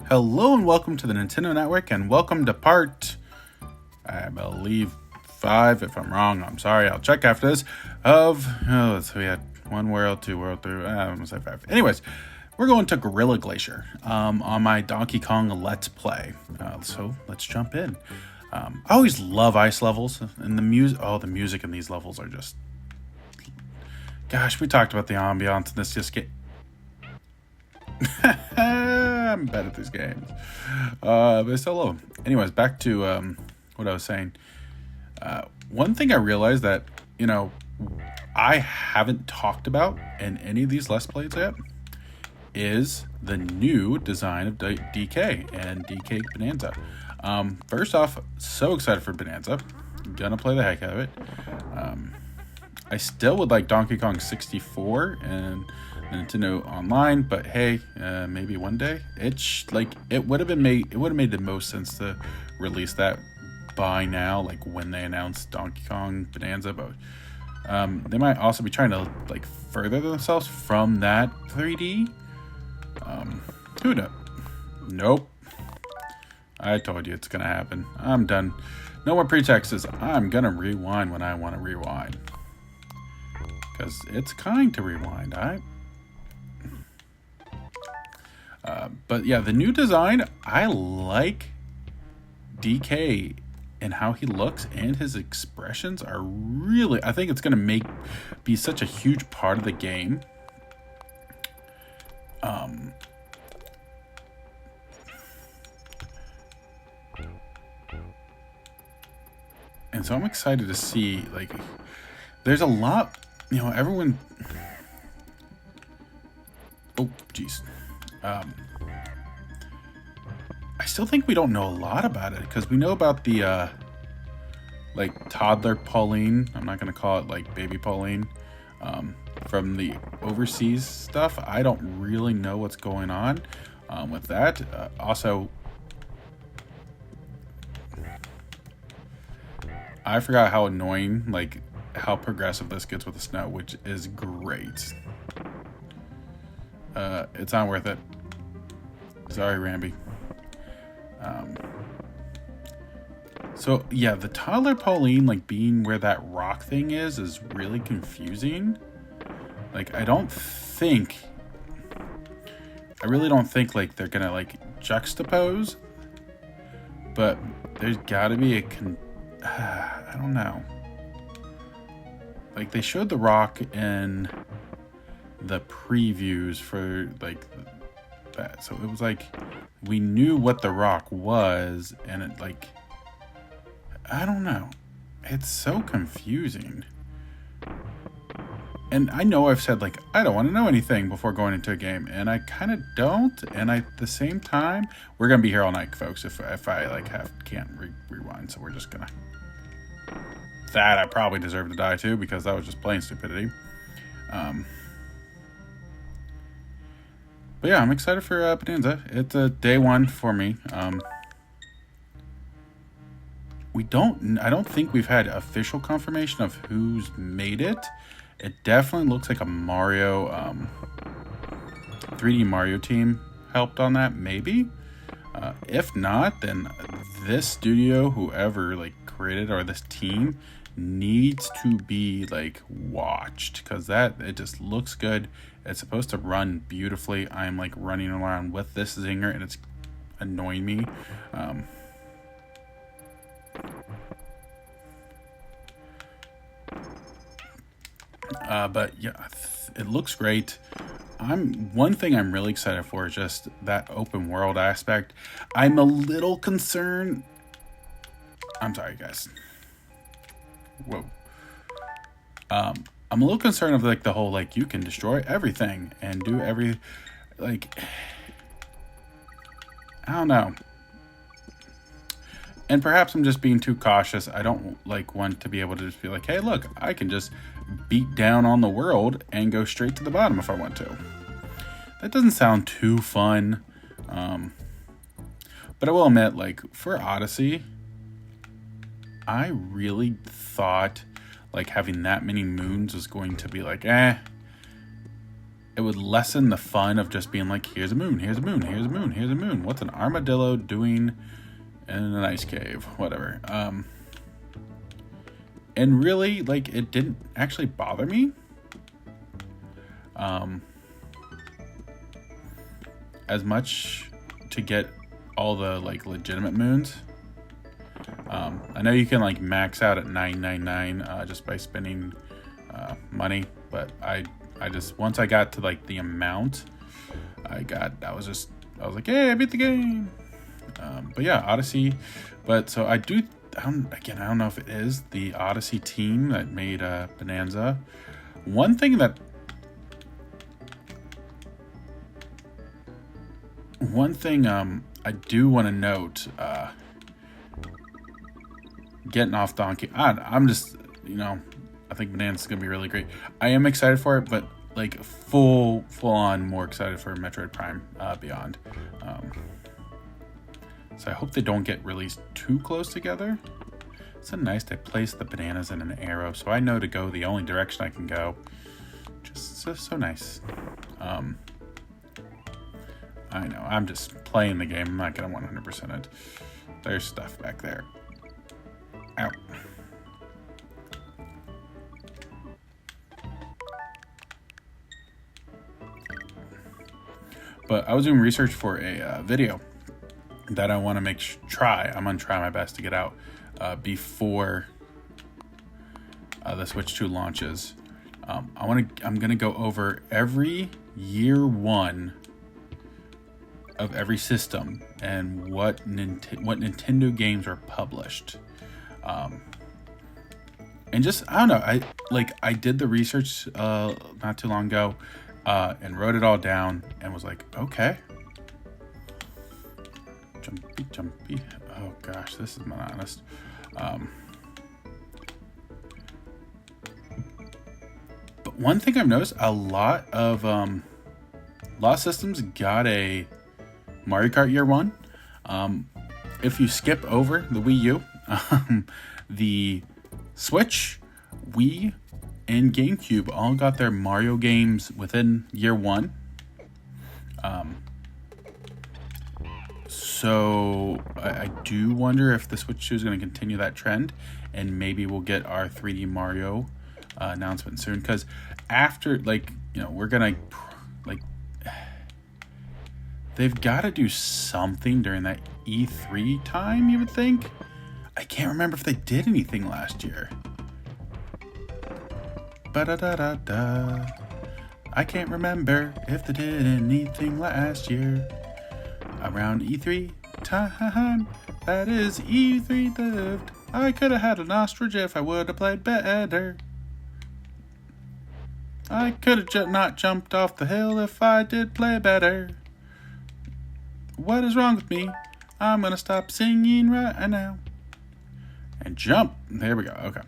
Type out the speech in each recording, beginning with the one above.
Hello and welcome to the Nintendo Network, and welcome to part, I believe, 5. If I'm wrong, I'm sorry. I'll check after this. We had 1 world, 2 world, 3. I'm gonna say 5. Anyways, we're going to Gorilla Glacier on my Donkey Kong Let's Play. So let's jump in. I always love ice levels, and the music. Oh, the music in these levels are just. Gosh, we talked about the ambiance, and this just get. I'm bad at these games, but I still love them. Anyways, back to what I was saying. One thing I realized that I haven't talked about in any of these Let's Plays yet is the new design of DK and DK Bananza. First off, so excited for Bananza. Gonna play the heck out of it. I still would like Donkey Kong 64 and Nintendo Online, but hey, maybe one day. It would have made the most sense to release that by now, like when they announced Donkey Kong Bananza. But they might also be trying to further themselves from that 3D. Who knows? Nope. I told you it's gonna happen. I'm done. No more pretexts. I'm gonna rewind when I want to rewind. Because it's kind to rewind, alright? But yeah, the new design, I like DK and how he looks, and his expressions are really, I think it's going to be such a huge part of the game. And so I'm excited to see, there's a lot, everyone. Oh, jeez. I still think we don't know a lot about it, because we know about the toddler Pauline. I'm not gonna call it baby Pauline. From the overseas stuff, I don't really know what's going on with that. Also, I forgot how annoying, how progressive this gets with the snow, which is great. It's not worth it. Sorry, Ramby. So yeah, the toddler Pauline being where that rock thing is really confusing. I really don't think they're gonna juxtapose, but there's gotta be I don't know. They showed the rock in the previews for that, so it was we knew what the rock was, and it I don't know, it's so confusing. And I know I've said I don't want to know anything before going into a game, and I kind of don't. And at the same time, we're gonna be here all night, folks, if I can't rewind. So we're just gonna. That I probably deserve to die too, because that was just plain stupidity. But yeah, I'm excited for Bananza. It's a day 1 for me. I don't think we've had official confirmation of who's made it. It definitely looks like a Mario, 3D Mario team helped on that, maybe. If not, then this studio, whoever created, or this team, needs to be watched, because it just looks good. It's supposed to run beautifully. I'm running around with this zinger, and it's annoying me. But yeah, it looks great. One thing I'm really excited for is just that open world aspect. I'm a little concerned. I'm sorry, guys. Whoa. I'm a little concerned of the whole you can destroy everything and do I don't know. And perhaps I'm just being too cautious. I don't want to be able to just be hey, look, I can just beat down on the world and go straight to the bottom if I want to. That doesn't sound too fun. But I will admit, for Odyssey, I really thought having that many moons was going to be it would lessen the fun of just being like, here's a moon, here's a moon, here's a moon, here's a moon. What's an armadillo doing in an ice cave? Whatever. And really, like, it didn't actually bother me. As much to get all the, like, legitimate moons. I know you can, like, max out at 999 just by spending money, but I just, once I got to, like, the amount I was like, hey, I beat the game. But yeah, Odyssey. But so I don't know if it is the Odyssey team that made Bananza. One thing I do want to note, getting off Donkey, I'm just, I think Bananza's gonna be really great. I am excited for it, but like full on more excited for Metroid Prime Beyond. So I hope they don't get released too close together. It's so nice to place the bananas in an arrow, so I know to go the only direction I can go. Just so nice. I know, I'm just playing the game. I'm not gonna 100% it. There's stuff back there. Ow. But I was doing research for a video that I want to I'm going to try my best to get out before the Switch 2 launches. I'm going to go over every year one of every system and what Nintendo games are published. And just, I don't know, I did the research not too long ago and wrote it all down and was like, okay. Jumpy. Oh gosh, this is monotonous. But one thing I've noticed, a lot of systems got a Mario Kart Year 1. If you skip over the Wii U, the Switch, Wii, and GameCube all got their Mario games within year 1. So I do wonder if the Switch 2 is going to continue that trend, and maybe we'll get our 3D Mario announcement soon. Because after, we're going to, they've got to do something during that E3 time, you would think. I can't remember if they did anything last year. Ba-da-da-da-da. I can't remember if they did anything last year. Around E3 time, that is E3 lived. I could have had an ostrich if I would have played better. I could have not jumped off the hill if I did play better. What is wrong with me? I'm gonna stop singing right now. And jump. There we go. Okay.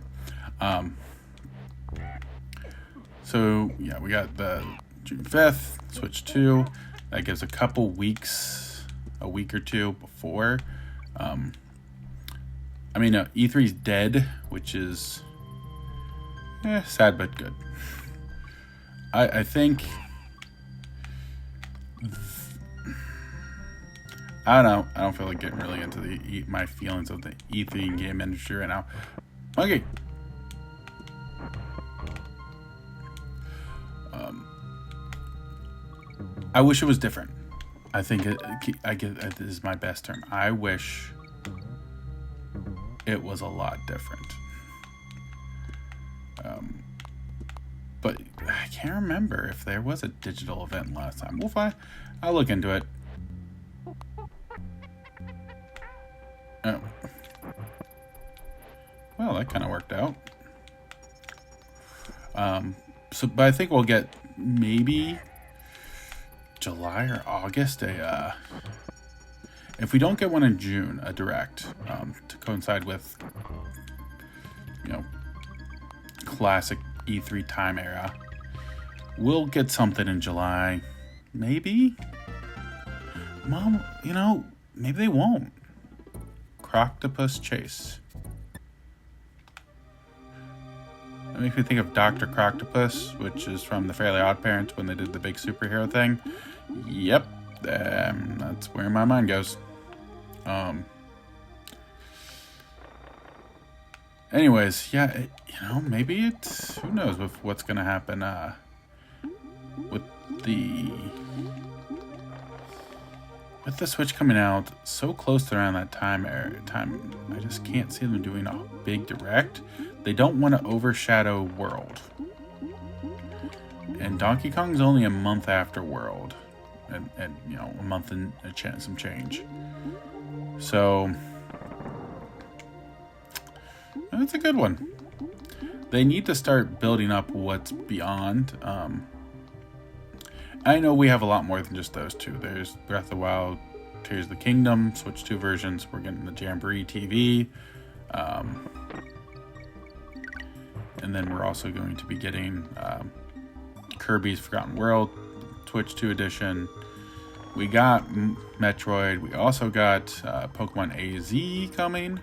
So, yeah, we got the June 5th, Switch 2. That gives a couple weeks, a week or two before. E3's dead, which is sad but good. I think... I don't know. I don't feel like getting really into my feelings of the E3 game industry right now. Okay. I wish it was different. I think this is my best term. I wish it was a lot different. But I can't remember if there was a digital event last time. We'll find. I'll look into it. Oh. Well, that kind of worked out. But I think we'll get maybe July or August if we don't get one in June, a direct to coincide with classic E3 time era. We'll get something in July, maybe. Mom, maybe they won't. Croctopus Chase. That makes me think of Dr. Croctopus, which is from the Fairly Odd Parents when they did the big superhero thing. Yep, that's where my mind goes. Anyways, yeah, maybe it's, who knows with what's gonna happen with the Switch coming out so close to around that time. I just can't see them doing a big direct. They don't want to overshadow World, and Donkey Kong's only a month after World, and a month and some change. So that's a good one. They need to start building up what's beyond. I know we have a lot more than just those two. There's Breath of the Wild, Tears of the Kingdom, Switch 2 versions. We're getting the Jamboree TV. And then we're also going to be getting Kirby's Forgotten World, Switch 2 edition. We got Metroid. We also got Pokemon AZ coming.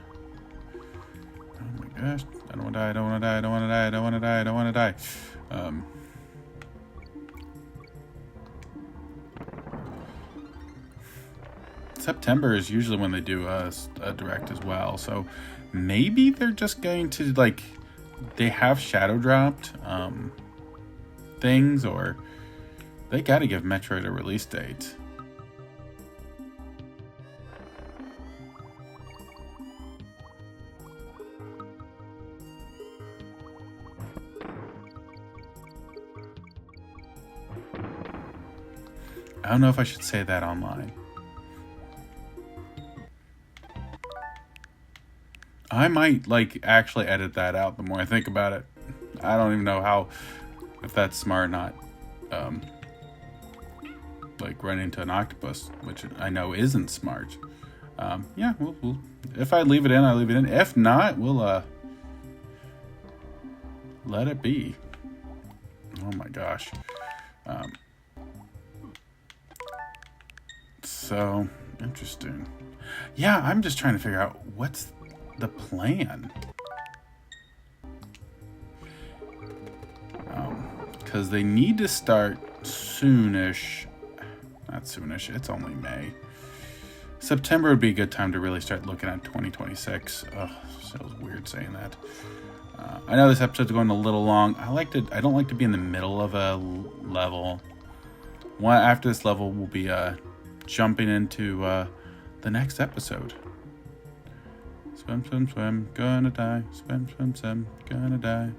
Oh my gosh. I don't want to die. I don't want to die. I don't want to die. I don't want to die. I don't want to die. September is usually when they do a direct as well, so maybe they're just going to, like, they have shadow dropped things, or they got to give Metroid a release date. I don't know if I should say that online. I might, like, actually edit that out the more I think about it. I don't even know if that's smart or not. Like, run into an octopus, which I know isn't smart. Yeah, we'll if I leave it in, I leave it in. If not, we'll let it be. Oh my gosh. So interesting. Yeah, I'm just trying to figure out what's the plan. Because they need to start soonish. Not soonish, it's only May. September would be a good time to really start looking at 2026. Ugh, feels weird saying that. I know this episode's going a little long. I don't like to be in the middle of a level. After this level, we'll be jumping into the next episode. Swim, swim, swim, gonna die. Swim, swim, swim, gonna die.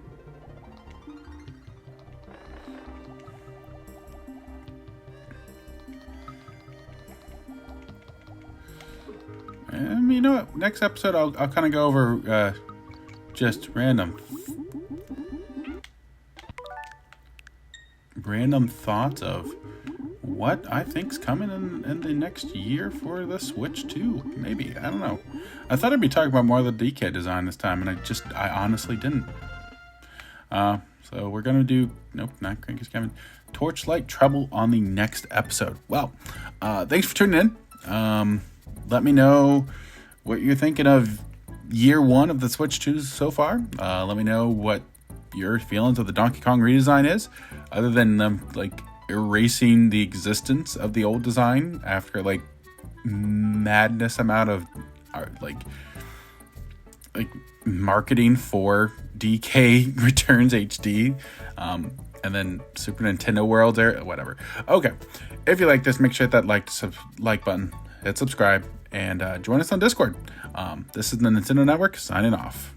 You know what? Next episode, I'll kind of go over just random thoughts of what I think's coming in the next year for the Switch 2. Maybe. I don't know. I thought I'd be talking about more of the DK design this time, and I honestly didn't. So we're going to do... Nope, not Cranky's coming. Torchlight Trouble on the next episode. Well, thanks for tuning in. Let me know what you're thinking of year one of the Switch 2 so far. Let me know what your feelings of the Donkey Kong redesign is, other than them, like, erasing the existence of the old design after, like, madness amount of like marketing for DK Returns HD, and then Super Nintendo World or whatever. Okay, if you like this, make sure to hit that like button, hit subscribe, and join us on Discord. This is the Nintendo Network signing off.